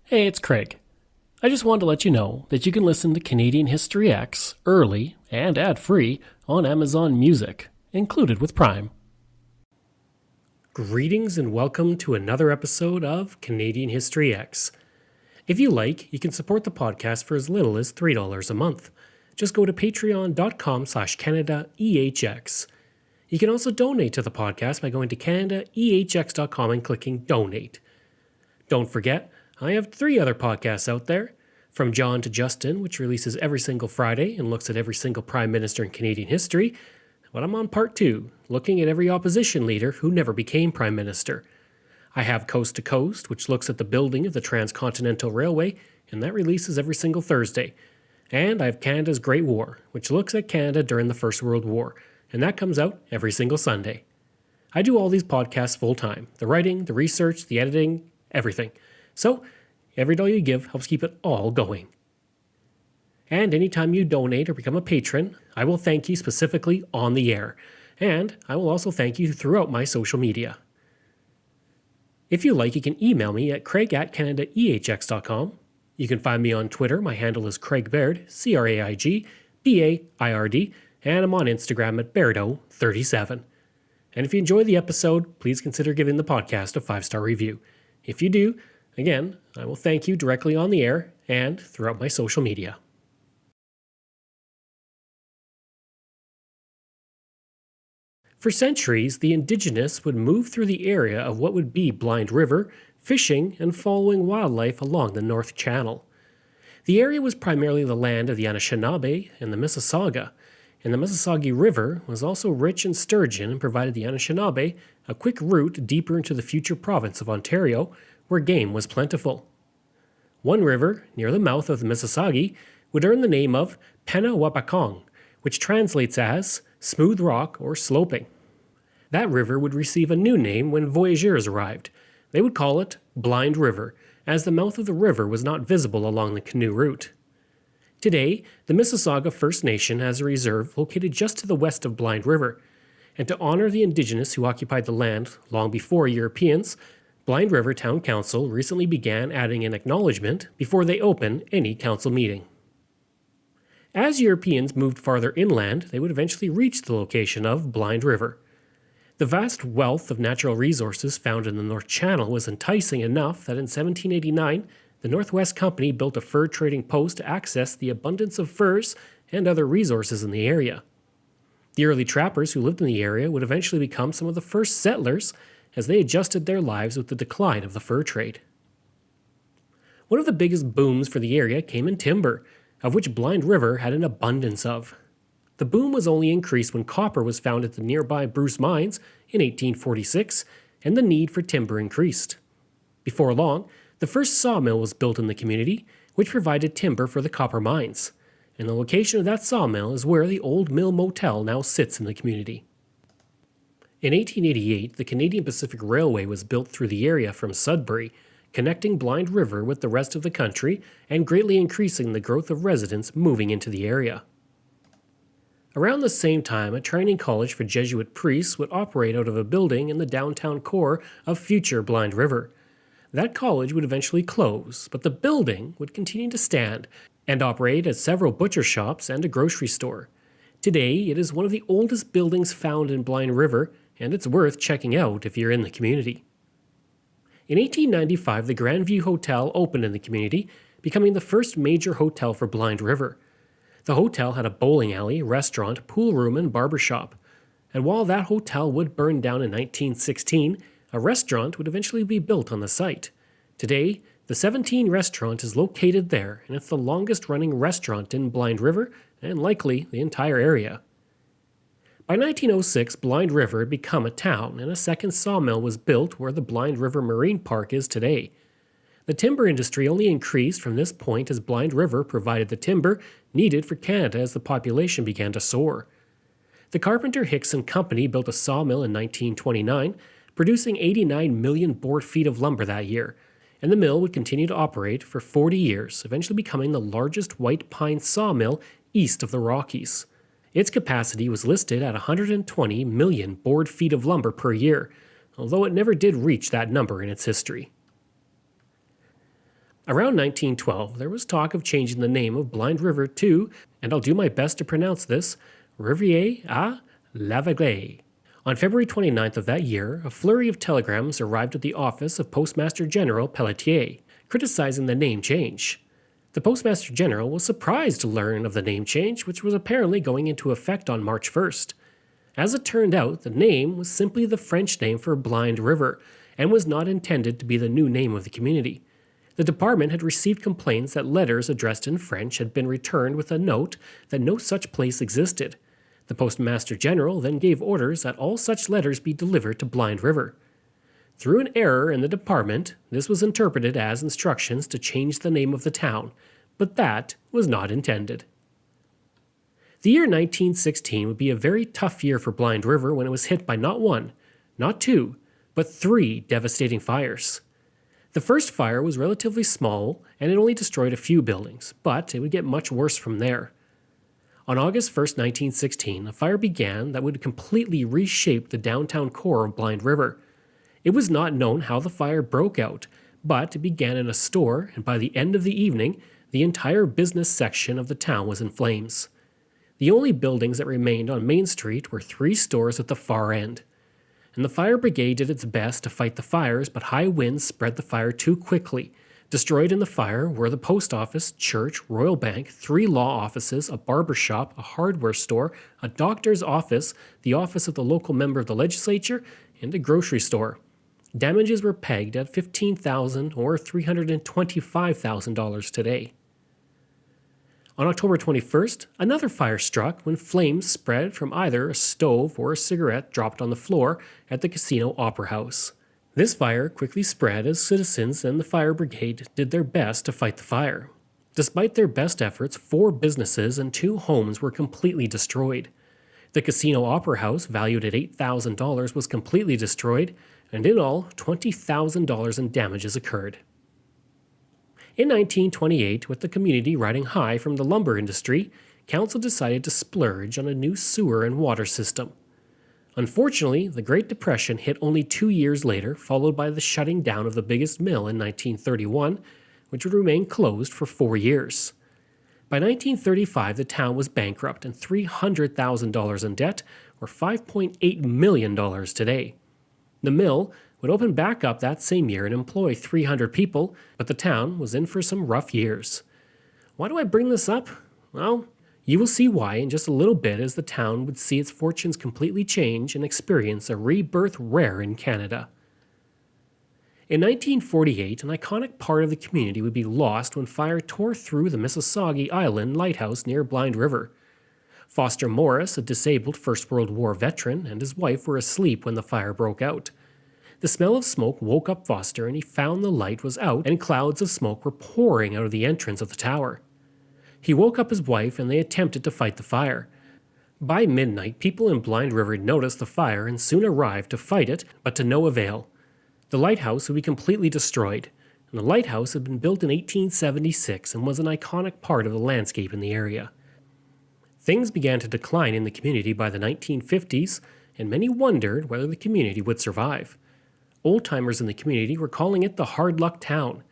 Hey, it's Craig. I just wanted to let you know that you can listen to Canadian History X early and ad-free on Amazon Music, included with Prime. Greetings and welcome to another episode of Canadian History X. If you like, you can support the podcast for as little as $3 a month. Just go to patreon.com/CanadaEHX. You can also donate to the podcast by going to CanadaEHX.com and clicking Donate. Don't forget, I have 3 other podcasts out there, From John to Justin, which releases every single Friday and looks at every single Prime Minister in Canadian history, but I'm on part 2, looking at every opposition leader who never became Prime Minister. I have Coast to Coast, which looks at the building of the Transcontinental Railway, and that releases every single Thursday. And I have Canada's Great War, which looks at Canada during the First World War, and that comes out every single Sunday. I do all these podcasts full-time, the writing, the research, the editing, everything. So, every dollar you give helps keep it all going. And anytime you donate or become a patron, I will thank you specifically on the air. And I will also thank you throughout my social media. If you like, you can email me at craig@canadaehx.com. You can find me on Twitter. My handle is Craig Baird, CraigBaird, and I'm on Instagram at Bairdo37. And if you enjoy the episode, please consider giving the podcast a 5-star review. If you do, again, I will thank you directly on the air and throughout my social media. For centuries, the Indigenous would move through the area of what would be Blind River, fishing and following wildlife along the North Channel. The area was primarily the land of the Anishinaabe and the Mississauga, and the Mississauga River was also rich in sturgeon and provided the Anishinaabe a quick route deeper into the future province of Ontario, where game was plentiful. One river, near the mouth of the Mississauga, would earn the name of Penawapakong, which translates as smooth rock or sloping. That river would receive a new name when voyageurs arrived. They would call it Blind River, as the mouth of the river was not visible along the canoe route. Today, the Mississauga First Nation has a reserve located just to the west of Blind River, and to honor the Indigenous who occupied the land long before Europeans, Blind River Town Council recently began adding an acknowledgement before they open any council meeting. As Europeans moved farther inland, they would eventually reach the location of Blind River. The vast wealth of natural resources found in the North Channel was enticing enough that in 1789, the Northwest Company built a fur trading post to access the abundance of furs and other resources in the area. The early trappers who lived in the area would eventually become some of the first settlers as they adjusted their lives with the decline of the fur trade. One of the biggest booms for the area came in timber, of which Blind River had an abundance of. The boom was only increased when copper was found at the nearby Bruce Mines in 1846, and the need for timber increased. Before long, the first sawmill was built in the community, which provided timber for the copper mines, and the location of that sawmill is where the Old Mill Motel now sits in the community. In 1888, the Canadian Pacific Railway was built through the area from Sudbury, connecting Blind River with the rest of the country and greatly increasing the growth of residents moving into the area. Around the same time, a training college for Jesuit priests would operate out of a building in the downtown core of future Blind River. That college would eventually close, but the building would continue to stand and operate as several butcher shops and a grocery store. Today, it is one of the oldest buildings found in Blind River, and it's worth checking out if you're in the community. In 1895, the Grandview Hotel opened in the community, becoming the first major hotel for Blind River. The hotel had a bowling alley, restaurant, pool room, and barber shop. And while that hotel would burn down in 1916, a restaurant would eventually be built on the site. Today, the 17 restaurant is located there, and it's the longest-running restaurant in Blind River, and likely the entire area. By 1906, Blind River had become a town, and a second sawmill was built where the Blind River Marine Park is today. The timber industry only increased from this point as Blind River provided the timber needed for Canada as the population began to soar. The Carpenter Hicks and Company built a sawmill in 1929, producing 89 million board feet of lumber that year, and the mill would continue to operate for 40 years, eventually becoming the largest white pine sawmill east of the Rockies. Its capacity was listed at 120 million board feet of lumber per year, although it never did reach that number in its history. Around 1912, there was talk of changing the name of Blind River to, and I'll do my best to pronounce this, Rivière à l'Aveugle. On February 29th of that year, a flurry of telegrams arrived at the office of Postmaster General Pelletier, criticizing the name change. The Postmaster General was surprised to learn of the name change, which was apparently going into effect on March 1st. As it turned out, the name was simply the French name for Blind River, and was not intended to be the new name of the community. The department had received complaints that letters addressed in French had been returned with a note that no such place existed. The Postmaster General then gave orders that all such letters be delivered to Blind River. Through an error in the department, this was interpreted as instructions to change the name of the town, but that was not intended. The year 1916 would be a very tough year for Blind River when it was hit by not one, not two, but three devastating fires. The first fire was relatively small and it only destroyed a few buildings, but it would get much worse from there. On August 1st, 1916, a fire began that would completely reshape the downtown core of Blind River. It was not known how the fire broke out, but it began in a store, and by the end of the evening, the entire business section of the town was in flames. The only buildings that remained on Main Street were 3 stores at the far end. And the fire brigade did its best to fight the fires, but high winds spread the fire too quickly. Destroyed in the fire were the post office, church, Royal Bank, 3 law offices, a barber shop, a hardware store, a doctor's office, the office of the local member of the legislature, and a grocery store. Damages were pegged at $15,000 or $325,000 today. On October 21st, another fire struck when flames spread from either a stove or a cigarette dropped on the floor at the Casino Opera House. This fire quickly spread as citizens and the fire brigade did their best to fight the fire. Despite their best efforts, 4 businesses and 2 homes were completely destroyed. The Casino Opera House, valued at $8,000, was completely destroyed, and in all, $20,000 in damages occurred. In 1928, with the community riding high from the lumber industry, council decided to splurge on a new sewer and water system. Unfortunately, the Great Depression hit only 2 years later, followed by the shutting down of the biggest mill in 1931, which would remain closed for 4 years. By 1935, the town was bankrupt and $300,000 in debt, or $5.8 million today. The mill would open back up that same year and employ 300 people, but the town was in for some rough years. Why do I bring this up? Well, you will see why in just a little bit, as the town would see its fortunes completely change and experience a rebirth rare in Canada. In 1948, an iconic part of the community would be lost when fire tore through the Mississauga Island lighthouse near Blind River. Foster Morris, a disabled First World War veteran, and his wife were asleep when the fire broke out. The smell of smoke woke up Foster, and he found the light was out and clouds of smoke were pouring out of the entrance of the tower. He woke up his wife and they attempted to fight the fire. By midnight, people in Blind River noticed the fire and soon arrived to fight it, but to no avail. The lighthouse would be completely destroyed, and the lighthouse had been built in 1876 and was an iconic part of the landscape in the area. Things began to decline in the community by the 1950s, and many wondered whether the community would survive. Old-timers in the community were calling it the hard luck town.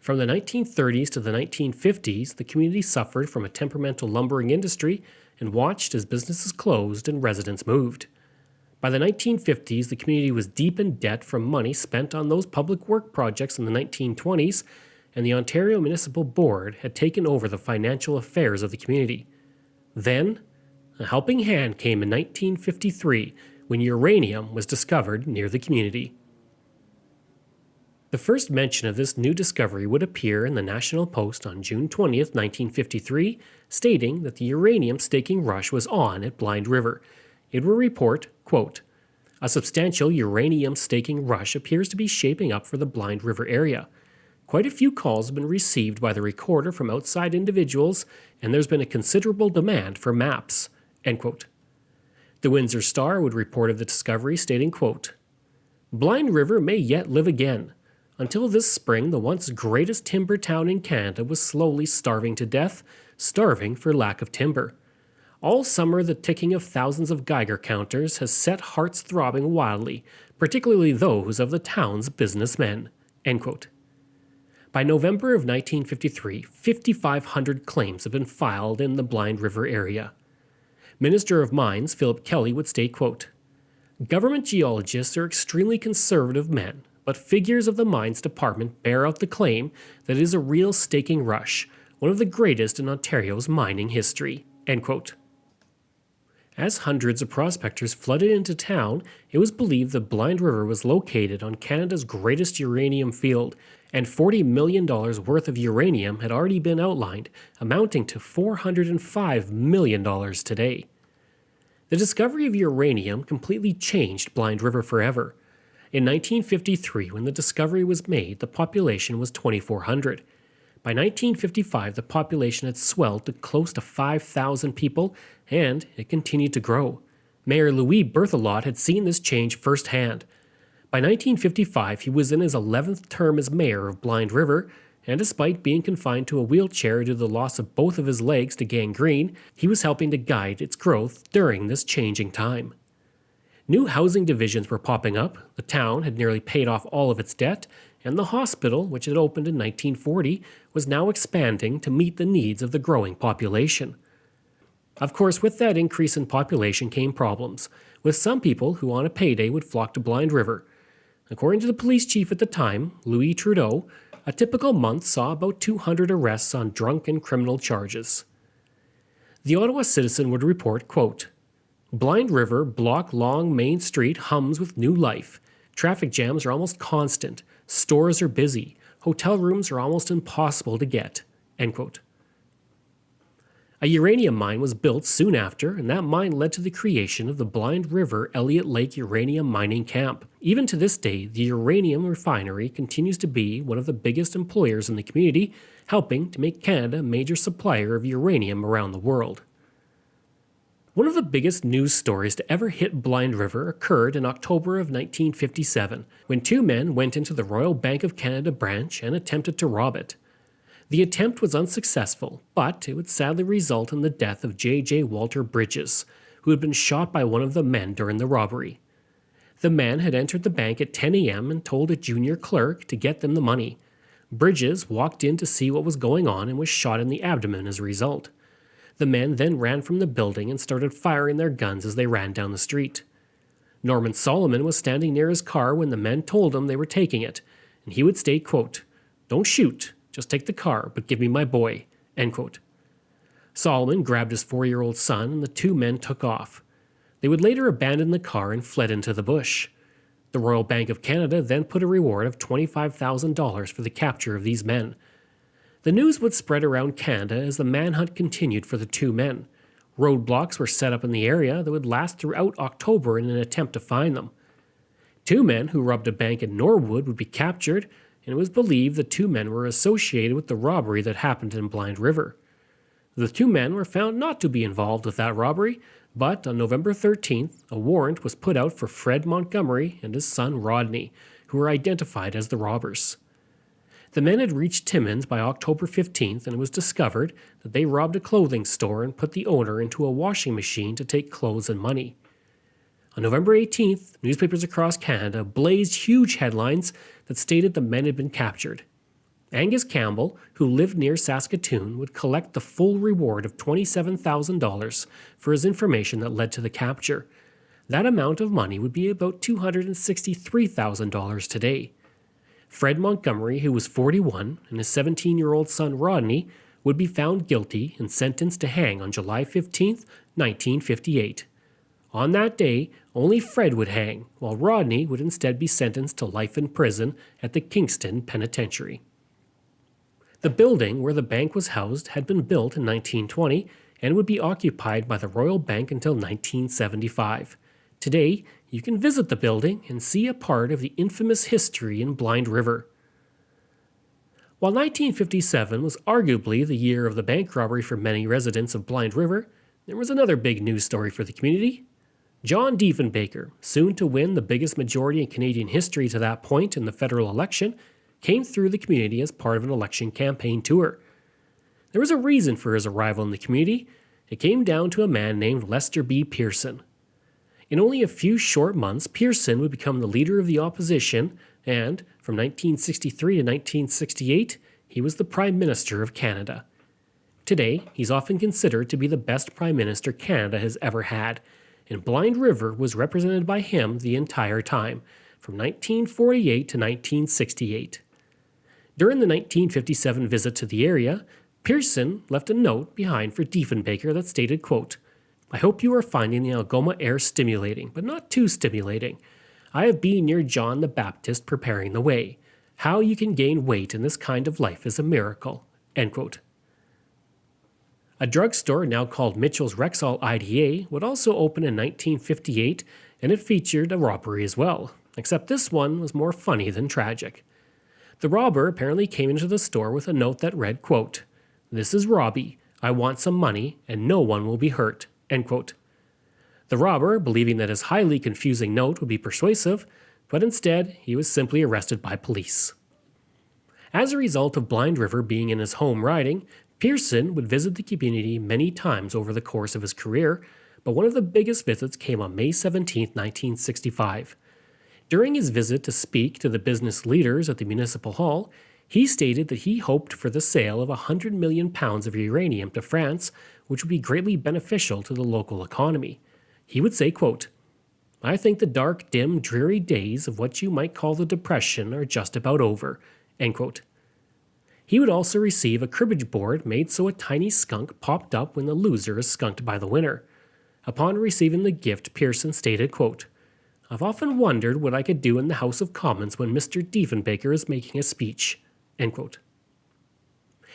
From the 1930s to the 1950s, the community suffered from a temperamental lumbering industry and watched as businesses closed and residents moved. By the 1950s, the community was deep in debt from money spent on those public work projects in the 1920s, and the Ontario Municipal Board had taken over the financial affairs of the community. Then, a helping hand came in 1953 when uranium was discovered near the community. The first mention of this new discovery would appear in the National Post on June 20th, 1953, stating that the uranium staking rush was on at Blind River. It would report, quote, "A substantial uranium staking rush appears to be shaping up for the Blind River area. Quite a few calls have been received by the recorder from outside individuals, and there's been a considerable demand for maps." End quote. The Windsor Star would report of the discovery, stating, quote, "Blind River may yet live again. Until this spring, the once greatest timber town in Canada was slowly starving to death, starving for lack of timber. All summer, the ticking of thousands of Geiger counters has set hearts throbbing wildly, particularly those of the town's businessmen." End quote. By November of 1953, 5,500 claims had been filed in the Blind River area. Minister of Mines Philip Kelly would state, quote, "Government geologists are extremely conservative men, but figures of the mines department bear out the claim that it is a real staking rush, one of the greatest in Ontario's mining history." End quote. As hundreds of prospectors flooded into town, it was believed that Blind River was located on Canada's greatest uranium field, and $40 million worth of uranium had already been outlined, amounting to $405 million today. The discovery of uranium completely changed Blind River forever. In 1953, when the discovery was made, the population was 2,400. By 1955, the population had swelled to close to 5,000 people, and it continued to grow. Mayor Louis Berthelot had seen this change firsthand. By 1955, he was in his 11th term as mayor of Blind River, and despite being confined to a wheelchair due to the loss of both of his legs to gangrene, he was helping to guide its growth during this changing time. New housing divisions were popping up, the town had nearly paid off all of its debt, and the hospital, which had opened in 1940, was now expanding to meet the needs of the growing population. Of course, with that increase in population came problems, with some people who on a payday would flock to Blind River. According to the police chief at the time, Louis Trudeau, a typical month saw about 200 arrests on drunk and criminal charges. The Ottawa Citizen would report, quote, "Blind River block-long Main Street hums with new life. Traffic jams are almost constant. Stores are busy. Hotel rooms are almost impossible to get." End quote. A uranium mine was built soon after, and that mine led to the creation of the Blind River Elliott Lake Uranium Mining Camp. Even to this day, the uranium refinery continues to be one of the biggest employers in the community, helping to make Canada a major supplier of uranium around the world. One of the biggest news stories to ever hit Blind River occurred in October of 1957, when two men went into the Royal Bank of Canada branch and attempted to rob it. The attempt was unsuccessful, but it would sadly result in the death of J.J. Walter Bridges, who had been shot by one of the men during the robbery. The man had entered the bank at 10 a.m. and told a junior clerk to get them the money. Bridges walked in to see what was going on and was shot in the abdomen as a result. The men then ran from the building and started firing their guns as they ran down the street. Norman Solomon was standing near his car when the men told him they were taking it, and he would state, quote, "Don't shoot, just take the car, but give me my boy." End quote. Solomon grabbed his 4-year-old son and the two men took off. They would later abandon the car and fled into the bush. The Royal Bank of Canada then put a reward of $25,000 for the capture of these men. The news would spread around Canada as the manhunt continued for the two men. Roadblocks were set up in the area that would last throughout October in an attempt to find them. Two men who robbed a bank in Norwood would be captured, and it was believed the two men were associated with the robbery that happened in Blind River. The two men were found not to be involved with that robbery, but on November 13th, a warrant was put out for Fred Montgomery and his son Rodney, who were identified as the robbers. The men had reached Timmins by October 15th, and it was discovered that they robbed a clothing store and put the owner into a washing machine to take clothes and money. On November 18th, newspapers across Canada blazed huge headlines that stated the men had been captured. Angus Campbell, who lived near Saskatoon, would collect the full reward of $27,000 for his information that led to the capture. That amount of money would be about $263,000 today. Fred Montgomery, who was 41, and his 17-year-old son Rodney would be found guilty and sentenced to hang on July 15, 1958. On that day, only Fred would hang, while Rodney would instead be sentenced to life in prison at the Kingston Penitentiary. The building where the bank was housed had been built in 1920 and would be occupied by the Royal Bank until 1975. Today, you can visit the building and see a part of the infamous history in Blind River. While 1957 was arguably the year of the bank robbery for many residents of Blind River, there was another big news story for the community. John Diefenbaker, soon to win the biggest majority in Canadian history to that point in the federal election, came through the community as part of an election campaign tour. There was a reason for his arrival in the community. It came down to a man named Lester B. Pearson. In only a few short months, Pearson would become the leader of the opposition, and from 1963 to 1968, he was the Prime Minister of Canada. Today, he's often considered to be the best Prime Minister Canada has ever had, and Blind River was represented by him the entire time, from 1948 to 1968. During the 1957 visit to the area, Pearson left a note behind for Diefenbaker that stated, quote, "I hope you are finding the Algoma air stimulating, but not too stimulating. I have been near John the Baptist preparing the way. How you can gain weight in this kind of life is a miracle." End quote. A drugstore now called Mitchell's Rexall IDA would also open in 1958, and it featured a robbery as well, except this one was more funny than tragic. The robber apparently came into the store with a note that read, quote, "This is Robbie. I want some money, and no one will be hurt." End quote. The robber, believing that his highly confusing note would be persuasive, but instead he was simply arrested by police. As a result of Blind River being in his home riding, Pearson would visit the community many times over the course of his career, but one of the biggest visits came on May 17, 1965. During his visit to speak to the business leaders at the Municipal Hall, he stated that he hoped for the sale of 100 million pounds of uranium to France, which would be greatly beneficial to the local economy. He would say, quote, "I think the dark, dim, dreary days of what you might call the Depression are just about over." End quote. He would also receive a cribbage board made so a tiny skunk popped up when the loser is skunked by the winner. Upon receiving the gift, Pearson stated, quote, "I've often wondered what I could do in the House of Commons when Mr. Diefenbaker is making a speech." End quote.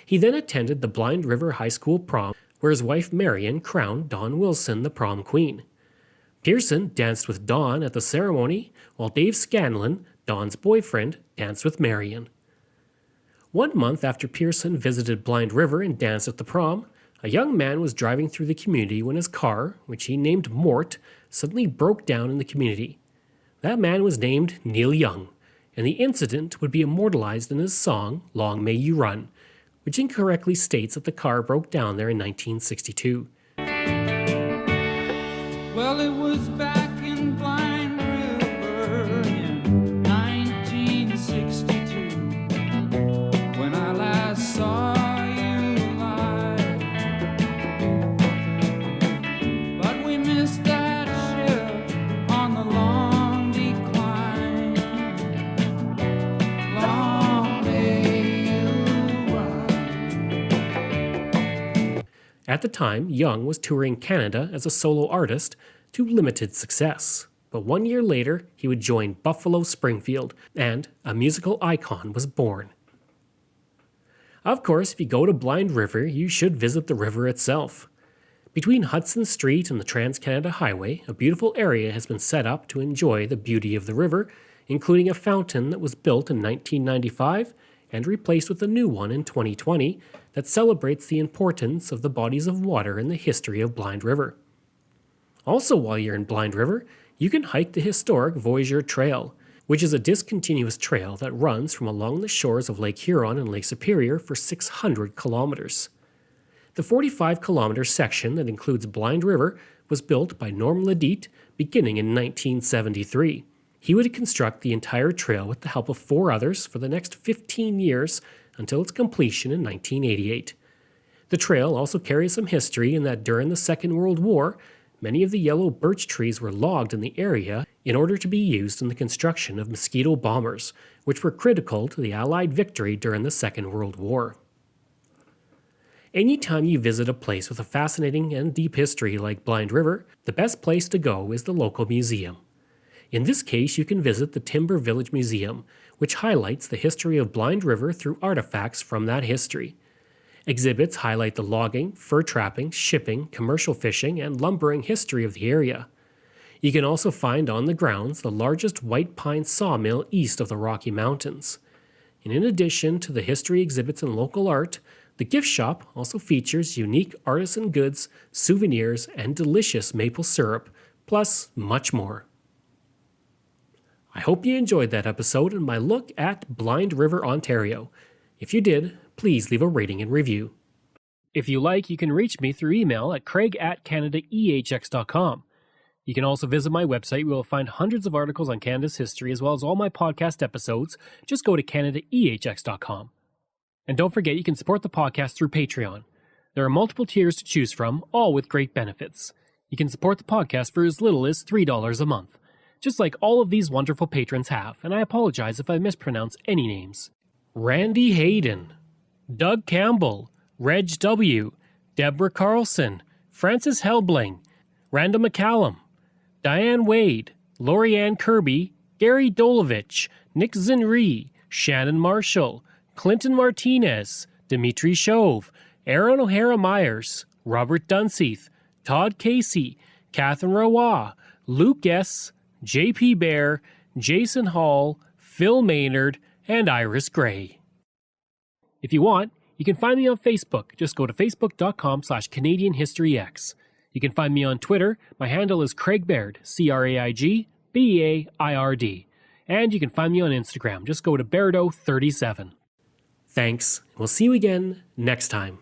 He then attended the Blind River High School prom, where his wife Marion crowned Dawn Wilson the prom queen. Pearson danced with Dawn at the ceremony, while Dave Scanlon, Dawn's boyfriend, danced with Marion. 1 month after Pearson visited Blind River and danced at the prom, a young man was driving through the community when his car, which he named Mort, suddenly broke down in the community. That man was named Neil Young, and the incident would be immortalized in his song, "Long May You Run," which incorrectly states that the car broke down there in 1962. Well, it was back in Blind River in 1962 when I last saw you live. But we missed that ship on the long decline. Long may you run. At the time, Young was touring Canada as a solo artist to limited success. But 1 year later, he would join Buffalo Springfield, and a musical icon was born. Of course, if you go to Blind River, you should visit the river itself. Between Hudson Street and the Trans-Canada Highway, a beautiful area has been set up to enjoy the beauty of the river, including a fountain that was built in 1995 and replaced with a new one in 2020 that celebrates the importance of the bodies of water in the history of Blind River. Also, while you're in Blind River, you can hike the historic Voyageur Trail, which is a discontinuous trail that runs from along the shores of Lake Huron and Lake Superior for 600 kilometers. The 45-kilometer section that includes Blind River was built by Norm Ledit beginning in 1973. He would construct the entire trail with the help of 4 others for the next 15 years until its completion in 1988. The trail also carries some history in that during the Second World War, many of the yellow birch trees were logged in the area in order to be used in the construction of mosquito bombers, which were critical to the Allied victory during the Second World War. Anytime you visit a place with a fascinating and deep history like Blind River, the best place to go is the local museum. In this case, you can visit the Timber Village Museum, which highlights the history of Blind River through artifacts from that history. Exhibits highlight the logging, fur trapping, shipping, commercial fishing, and lumbering history of the area. You can also find on the grounds the largest white pine sawmill east of the Rocky Mountains. And in addition to the history exhibits and local art, the gift shop also features unique artisan goods, souvenirs, and delicious maple syrup, plus much more. I hope you enjoyed that episode and my look at Blind River, Ontario. If you did, please leave a rating and review. If you like, you can reach me through email at craig@canadaehx.com. You can also visit my website where you'll find hundreds of articles on Canada's history as well as all my podcast episodes. Just go to canadaehx.com. And don't forget you can support the podcast through Patreon. There are multiple tiers to choose from, all with great benefits. You can support the podcast for as little as $3 a month, just like all of these wonderful patrons have, and I apologize if I mispronounce any names. Randy Hayden, Doug Campbell, Reg W., Deborah Carlson, Francis Helbling, Randall McCallum, Diane Wade, Lorianne Kirby, Gary Dolovich, Nick Zinri, Shannon Marshall, Clinton Martinez, Dimitri Shove, Aaron O'Hara Myers, Robert Dunseith, Todd Casey, Catherine Roy, Luke S., J.P. Bear, Jason Hall, Phil Maynard, and Iris Gray. If you want, you can find me on Facebook. Just go to facebook.com/CanadianHistoryX. You can find me on Twitter. My handle is Craig Baird, CraigBeard. And you can find me on Instagram. Just go to Bairdo37. Thanks, and we'll see you again next time.